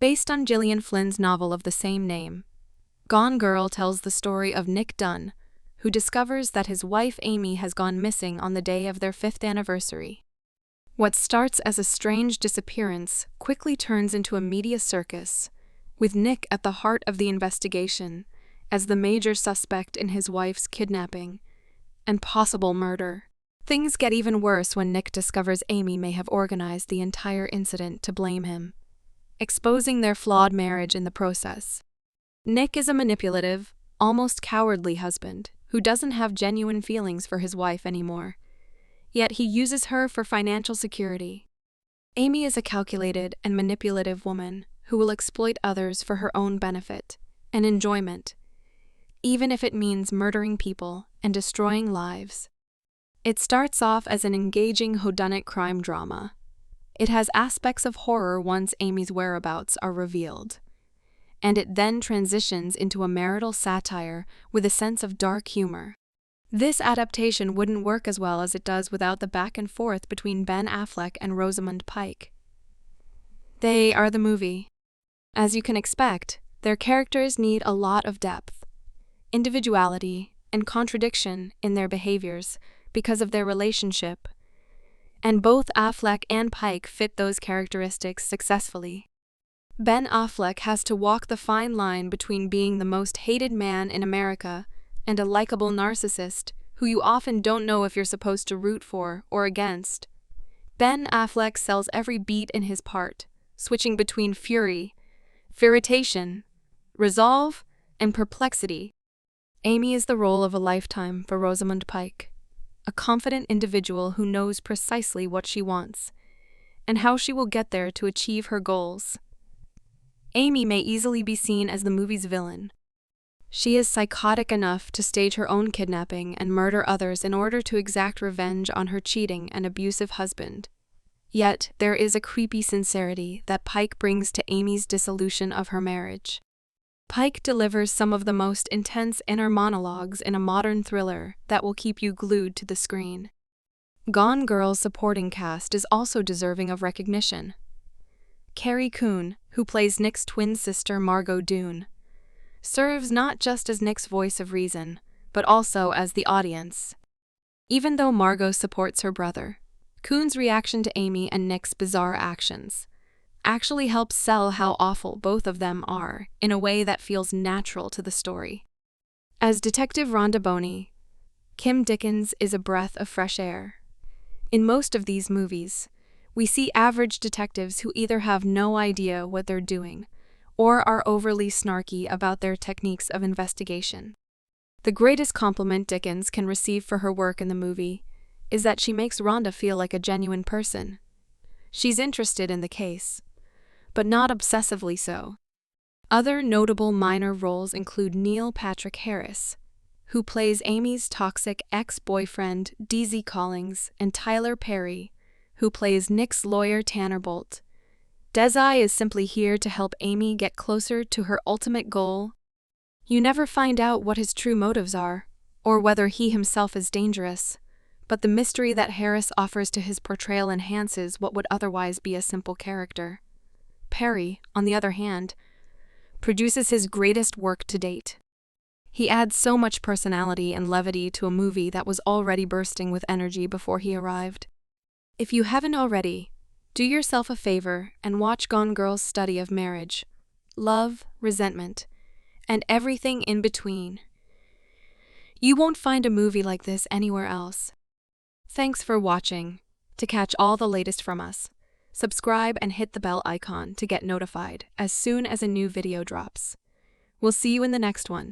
Based on Gillian Flynn's novel of the same name, Gone Girl tells the story of Nick Dunne, who discovers that his wife Amy has gone missing on the day of their 5th anniversary. What starts as a strange disappearance quickly turns into a media circus, with Nick at the heart of the investigation as the major suspect in his wife's kidnapping and possible murder. Things get even worse when Nick discovers Amy may have organized the entire incident to blame him, exposing their flawed marriage in the process. Nick is a manipulative, almost cowardly husband who doesn't have genuine feelings for his wife anymore, yet he uses her for financial security. Amy is a calculated and manipulative woman who will exploit others for her own benefit and enjoyment, even if it means murdering people and destroying lives. It starts off as an engaging whodunit crime drama. It has aspects of horror once Amy's whereabouts are revealed, and it then transitions into a marital satire with a sense of dark humor. This adaptation wouldn't work as well as it does without the back and forth between Ben Affleck and Rosamund Pike. They are the movie. As you can expect, their characters need a lot of depth, individuality, and contradiction in their behaviors because of their relationship, and both Affleck and Pike fit those characteristics successfully. Ben Affleck has to walk the fine line between being the most hated man in America and a likable narcissist who you often don't know if you're supposed to root for or against. Ben Affleck sells every beat in his part, switching between fury, irritation, resolve, and perplexity. Amy is the role of a lifetime for Rosamund Pike, a confident individual who knows precisely what she wants and how she will get there to achieve her goals. Amy may easily be seen as the movie's villain. She is psychotic enough to stage her own kidnapping and murder others in order to exact revenge on her cheating and abusive husband. Yet, there is a creepy sincerity that Pike brings to Amy's dissolution of her marriage. Pike delivers some of the most intense inner monologues in a modern thriller that will keep you glued to the screen. Gone Girl's supporting cast is also deserving of recognition. Carrie Coon, who plays Nick's twin sister Margot Dune, serves not just as Nick's voice of reason, but also as the audience. Even though Margot supports her brother, Coon's reaction to Amy and Nick's bizarre actions actually helps sell how awful both of them are in a way that feels natural to the story. As Detective Rhonda Boney, Kim Dickens is a breath of fresh air. In most of these movies, we see average detectives who either have no idea what they're doing or are overly snarky about their techniques of investigation. The greatest compliment Dickens can receive for her work in the movie is that she makes Rhonda feel like a genuine person. She's interested in the case, but not obsessively so. Other notable minor roles include Neil Patrick Harris, who plays Amy's toxic ex-boyfriend DZ Collins, and Tyler Perry, who plays Nick's lawyer Tanner Bolt. Desi is simply here to help Amy get closer to her ultimate goal. You never find out what his true motives are, or whether he himself is dangerous, but the mystery that Harris offers to his portrayal enhances what would otherwise be a simple character. Perry, on the other hand, produces his greatest work to date. He adds so much personality and levity to a movie that was already bursting with energy before he arrived. If you haven't already, do yourself a favor and watch Gone Girl's study of marriage, love, resentment, and everything in between. You won't find a movie like this anywhere else. Thanks for watching. To catch all the latest from us, subscribe and hit the bell icon to get notified as soon as a new video drops. We'll see you in the next one.